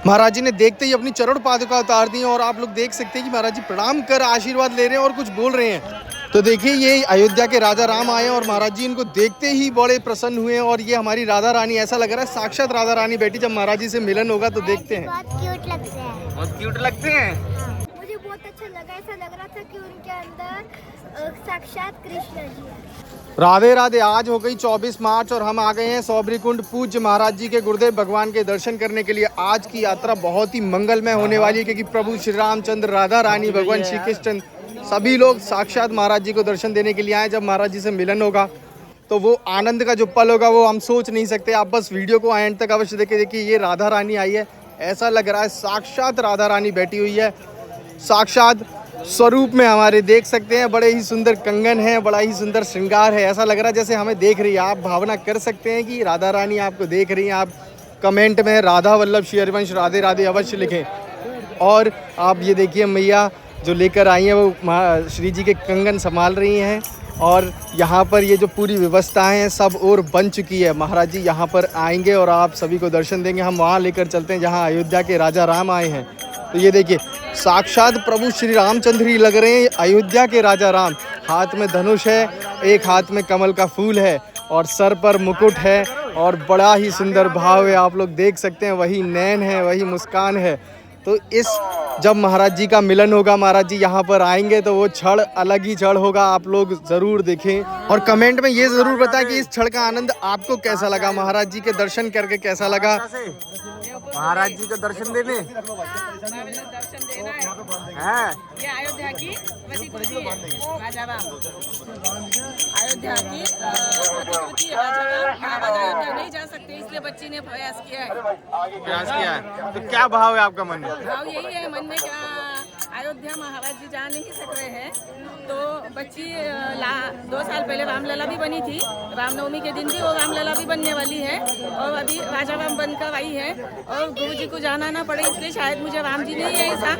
महाराज जी ने देखते ही अपनी चरण पादुका उतार दी और आप लोग देख सकते हैं कि महाराज जी प्रणाम कर आशीर्वाद ले रहे हैं और कुछ बोल रहे हैं। तो देखिए ये अयोध्या के राजा राम आए और महाराज जी इनको देखते ही बड़े प्रसन्न हुए और ये हमारी राधा रानी, ऐसा लग रहा है साक्षात राधा रानी बेटी। जब महाराज जी से मिलन होगा तो देखते हैं। बहुत क्यूट लगते हैं। बहुत क्यूट लगते हैं। मुझे बहुत अच्छा लगा, ऐसा लग रहा था कि उनके अंदर साक्षात कृष्ण जी है। राधे राधे। आज हो गई 24 मार्च और हम आ गए हैं सौबरी कुंड पूज्य महाराज जी के गुरुदेव भगवान के दर्शन करने के लिए। आज की यात्रा बहुत ही मंगलमय होने वाली है क्योंकि प्रभु श्री रामचंद्र, राधा रानी, भगवान श्री कृष्ण सभी लोग साक्षात महाराज जी को दर्शन देने के लिए आए। जब महाराज जी से मिलन होगा तो वो आनंद का जो पल होगा वो हम सोच नहीं सकते। आप बस वीडियो को एंड तक अवश्य देखिए। देखिए ये राधा रानी आई है, ऐसा लग रहा है साक्षात राधा रानी बैठी हुई है, साक्षात स्वरूप में हमारे देख सकते हैं। बड़े ही सुंदर कंगन है, बड़ा ही सुंदर श्रृंगार है, ऐसा लग रहा है जैसे हमें देख रही है। आप भावना कर सकते हैं कि राधा रानी आपको देख रही हैं। आप कमेंट में राधा वल्लभ श्री हरिवंश राधे राधे अवश्य लिखें। और आप ये देखिए मैया जो लेकर आई हैं वो श्री जी के कंगन संभाल रही हैं और यहाँ पर ये जो पूरी व्यवस्थाएं हैं सब और बन चुकी है। महाराज जी यहाँ पर आएंगे और आप सभी को दर्शन देंगे। हम वहाँ लेकर चलते हैं जहाँ अयोध्या के राजा राम आए हैं। तो ये देखिए साक्षात प्रभु श्री रामचंद्र ही लग रहे हैं, अयोध्या के राजा राम। हाथ में धनुष है, एक हाथ में कमल का फूल है और सर पर मुकुट है और बड़ा ही सुंदर भाव है। आप लोग देख सकते हैं वही नैन है, वही मुस्कान है। तो इस जब महाराज जी का मिलन होगा, महाराज जी यहाँ पर आएंगे तो वो क्षण अलग ही क्षण होगा। आप लोग ज़रूर देखें और कमेंट में ये ज़रूर बताएं कि इस क्षण का आनंद आपको कैसा लगा, महाराज जी के दर्शन करके कैसा लगा। महाराज जी को दर्शन देने हैं। ये अयोध्या की राजा राम, अयोध्या की अयोध्या नहीं जा सकते इसलिए बच्ची ने प्रयास किया है। तो क्या भाव है आपका मन में? भाव यही है मन में, क्या अयोध्या महाराज जी जा नहीं सक रहे हैं तो बच्ची 2 साल पहले रामलला भी बनी थी, रामनवमी के दिन भी वो रामलला भी बनने वाली है और अभी राजा राम बनकर आई है और गुरु जी को जाना ना पड़े इसलिए शायद मुझे राम जी ने ही ऐसा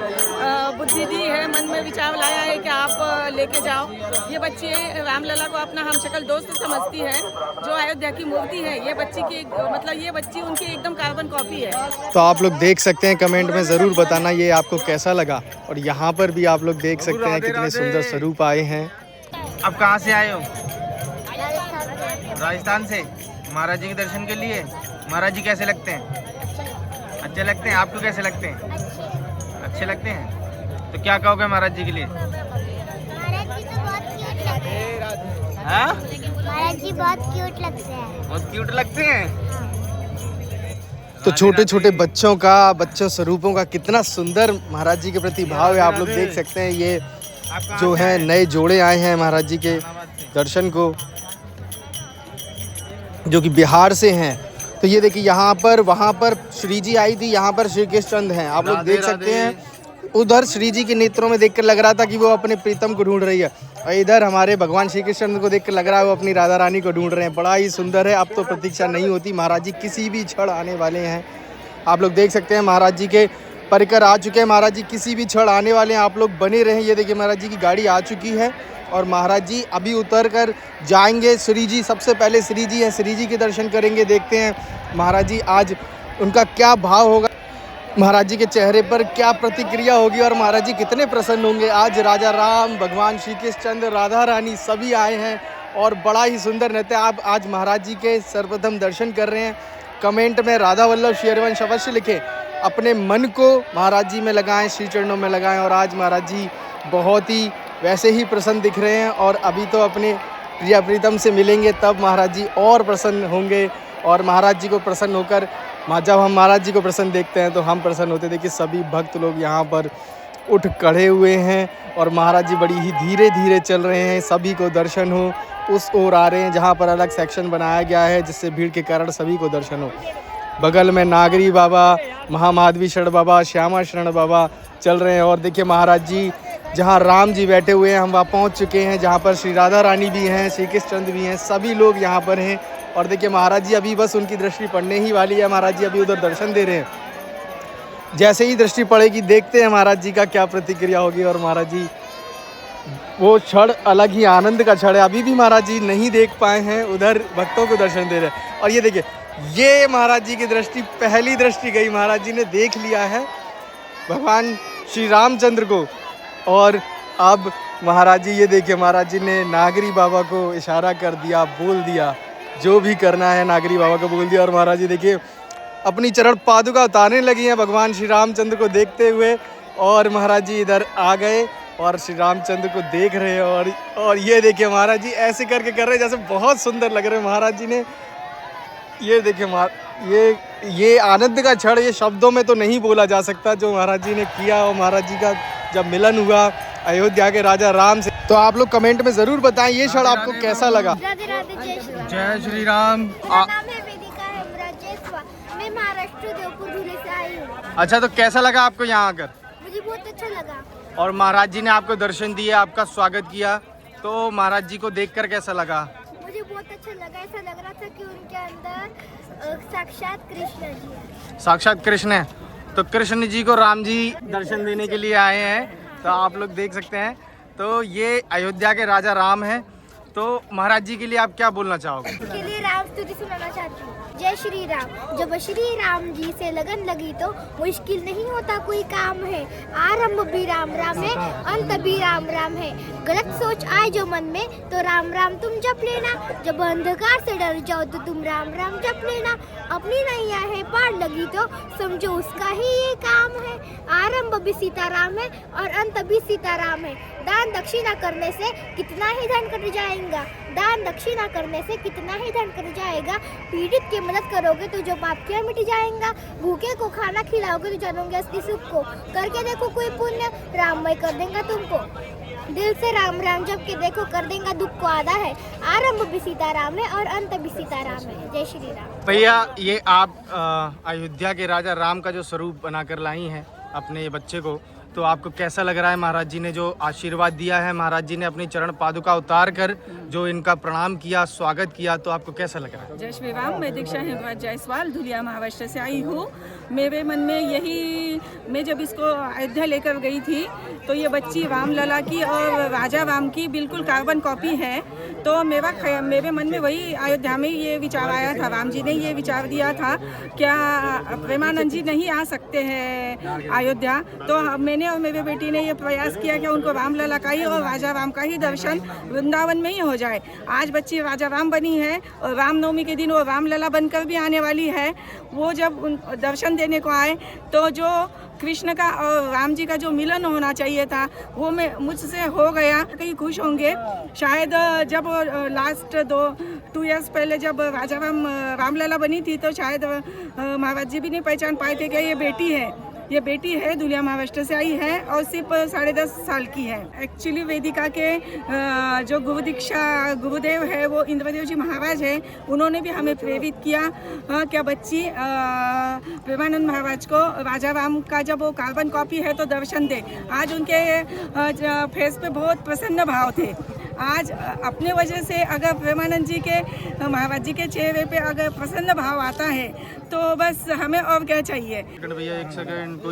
बुद्धि दी है, मन में विचार लाया है कि आप लेके जाओ। ये बच्ची रामलला को अपना हमशक्ल दोस्त समझती है जो अयोध्या की मूर्ति है। ये बच्ची की मतलब ये बच्ची उनकी एकदम कार्बन कॉपी है। तो आप लोग देख सकते हैं, कमेंट में ज़रूर बताना ये आपको कैसा लगा। और यहाँ पर भी आप लोग देख सकते हैं कितने सुंदर स्वरूप आए हैं। अब कहाँ से आए हो? राजस्थान से। महाराज जी के दर्शन के लिए। महाराज जी कैसे लगते हैं? अच्छे लगते हैं। आपको कैसे लगते हैं? अच्छे लगते हैं। तो क्या कहोगे महाराज जी के लिए? महाराज जी तो बहुत क्यूट लगते हैं। हाँ? महाराज जी बहुत क्यूट लगते हैं। बहुत क्यूट लगते हैं। तो छोटे छोटे बच्चों स्वरूपों का कितना सुंदर महाराज जी के प्रति भाव है। आप लोग देख सकते हैं ये जो है नए जोड़े आए हैं महाराज जी के दर्शन को, जो कि बिहार से हैं। तो ये देखिए यहाँ पर वहाँ पर श्री जी आई थी, यहाँ पर श्री कृष्ण हैं। आप लोग देख सकते हैं उधर श्री जी के नेत्रों में देखकर लग रहा था कि वो अपने प्रीतम को ढूंढ रही है और इधर हमारे भगवान श्री कृष्ण को देखकर लग रहा है वो अपनी राधा रानी को ढूंढ रहे हैं। बड़ा ही सुंदर है। अब तो प्रतीक्षा नहीं होती, महाराज जी किसी भी क्षण आने वाले हैं। आप लोग देख सकते हैं महाराज जी के परिकर आ चुके हैं। महाराज जी किसी भी क्षण आने वाले हैं। आप लोग बने रहें। ये देखिए महाराज जी की गाड़ी आ चुकी है और महाराज जी अभी उतर कर जाएंगे। श्री जी सबसे पहले श्री जी हैं, श्री जी के दर्शन करेंगे। देखते हैं महाराज जी आज उनका क्या भाव होगा, महाराज जी के चेहरे पर क्या प्रतिक्रिया होगी और महाराज जी कितने प्रसन्न होंगे। आज राजा राम, भगवान श्री कृष्ण, राधा रानी सभी आए हैं और बड़ा ही सुंदर नृत्य। आप आज महाराज जी के सर्वप्रथम दर्शन कर रहे हैं। कमेंट में राधा वल्लभ श्री हरिवंश अवश्य लिखें। अपने मन को महाराज जी में लगाएं, श्री चरणों में लगाएं। और आज महाराज जी बहुत ही वैसे ही प्रसन्न दिख रहे हैं और अभी तो अपने प्रिया प्रीतम से मिलेंगे तब महाराज जी और प्रसन्न होंगे। और महाराज जी को प्रसन्न होकर जब हम महाराज जी को प्रसन्न देखते हैं तो हम प्रसन्न होते। देखिए सभी भक्त लोग यहाँ पर उठ खड़े हुए हैं और महाराज जी बड़ी ही धीरे धीरे चल रहे हैं। सभी को दर्शन हो उस ओर आ रहे हैं जहाँ पर अलग सेक्शन बनाया गया है जिससे भीड़ के कारण सभी को दर्शन हो। बगल में नागरी बाबा, महामाधवी शरण बाबा, श्यामा शरण बाबा चल रहे हैं। और देखिए महाराज जी जहाँ राम जी बैठे हुए हैं हम वहाँ पहुँच चुके हैं, जहाँ पर श्री राधा रानी भी हैं, श्री कृष्ण भी हैं, सभी लोग यहाँ पर हैं। और देखिए महाराज जी अभी बस उनकी दृष्टि पड़ने ही वाली है। महाराज जी अभी उधर दर्शन दे रहे हैं। जैसे ही दृष्टि पड़ेगी देखते हैं महाराज जी का क्या प्रतिक्रिया होगी। और महाराज जी वो क्षण अलग ही आनंद का क्षण है। अभी भी महाराज जी नहीं देख पाए हैं, उधर भक्तों को दर्शन दे रहे हैं। और ये देखिए ये महाराज जी की दृष्टि, पहली दृष्टि गई, महाराज जी ने देख लिया है भगवान श्री रामचंद्र को। और अब महाराज जी ये देखिए, महाराज जी ने नागरी बाबा को इशारा कर दिया, बोल दिया जो भी करना है नागरी बाबा को बोल दिया। और महाराज जी देखिए अपनी चरण पादुका उतारने लगी हैं भगवान श्री रामचंद्र को देखते हुए। और महाराज जी इधर आ गए और श्री रामचंद्र को देख रहे हैं। और ये देखिए महाराज जी ऐसे करके कर रहे हैं जैसे बहुत सुंदर लग रहे हैं महाराज जी ने। ये देखिए ये आनंद का क्षण ये शब्दों में तो नहीं बोला जा सकता जो महाराज जी ने किया। और महाराज जी का जब मिलन हुआ अयोध्या के राजा राम से, तो आप लोग कमेंट में जरूर बताएं ये क्षण आपको कैसा लगा। राधे राधे, जय श्री राम। जय श्री राम। मेरा नाम है वेदिका हेमराज जयसवाल, मैं महाराष्ट्र देवपुर जिले से आई हूँ। अच्छा, तो कैसा लगा आपको यहाँ आकर? मुझे बहुत अच्छा लगा। और महाराज जी ने आपको दर्शन दिए, आपका स्वागत किया, तो महाराज जी को देखकर कैसा लगा? मुझे बहुत अच्छा लगा। ऐसा लग रहा था कि उनके अंदर साक्षात कृष्ण जी है। साक्षात कृष्ण है। तो कृष्ण जी को राम जी दर्शन देने के लिए आए हैं, तो आप लोग देख सकते हैं। तो ये अयोध्या के राजा राम हैं। तो महाराज जी के लिए आप क्या बोलना चाहोगे? के लिए राम स्तुति सुनाना चाहती हूँ। जय श्री राम। जब श्री राम जी से लगन लगी तो मुश्किल नहीं होता कोई काम है। आरंभ भी राम राम है, अंत भी राम राम है। गलत सोच आए जो मन में तो राम राम तुम जप लेना। जब अंधकार से डर जाओ तो तुम राम राम जप लेना। अपनी नैया है पार लगी तो समझो उसका ही ये काम है। आरंभ भी सीताराम है और अंत भी सीताराम है। दान दक्षिणा करने से कितना ही धन कट जाएगा। दान दक्षिणा करने से कितना ही धन कट जाएगा। पीड़ित की मदद करोगे तो जो पाप किया मिट जाएगा। भूखे को खाना खिलाओगे तो जानोगे उसकी सुख को। करके देखो कोई पुण्य, राममय कर देगा तुमको। दिल से राम राम जप के देखो, कर देगा दुख को आधा है। आरंभ भी सीताराम है और अंत भी सीताराम है। जय श्री राम। भैया, ये आप अयोध्या के राजा राम का जो स्वरूप बनाकर लाई हैं अपने ये बच्चे को, तो आपको कैसा लग रहा है? महाराज जी ने जो आशीर्वाद दिया है, महाराज जी ने अपनी चरण पादुका उतार कर जो इनका प्रणाम किया, स्वागत किया, तो आपको कैसा लग रहा है? जय श्री राम। मैं दीक्षा हेमराज जायसवाल धुलिया महाराष्ट्र से आई हूँ। मेरे मन में यही, मैं जब इसको अयोध्या लेकर गई थी तो ये बच्ची रामलला की और राजा राम की बिल्कुल कार्बन कॉपी है। तो मेरे मन में वही अयोध्या में ये विचार आया था। राम जी ने ये विचार दिया था क्या प्रेमानंद जी नहीं आ सकते हैं अयोध्या, तो मैंने और मेरे बेटी ने ये प्रयास किया कि उनको रामलला का ही और राजा राम का ही दर्शन वृंदावन में ही हो जाए। आज बच्ची राजा राम बनी है और रामनवमी के दिन वो रामलला बनकर भी आने वाली है। वो जब दर्शन देने को आए तो जो कृष्ण का और राम जी का जो मिलन होना चाहिए था वो मुझसे हो गया। कहीं खुश होंगे। शायद जब लास्ट 2 इयर्स पहले जब राजा रामलला बनी थी तो शायद महाराज जी भी नहीं पहचान पाए थे कि ये बेटी है धुलिया महाराष्ट्र से आई है और सिर्फ 10.5 साल की है। एक्चुअली वेदिका के जो गुरुदेव है वो इंद्रदेव जी महाराज है। उन्होंने भी हमें प्रेरित किया क्या बच्ची प्रेमानंद महाराज को राजा राम का जब वो कार्बन कॉपी है तो दर्शन दे। आज उनके फेस पे बहुत प्रसन्न भाव थे। आज अपने वजह से अगर प्रेमानंद जी के महाराज जी के चेहरे पे अगर प्रसन्न भाव आता है तो बस हमें और क्या चाहिए। भैया 1 सेकंड।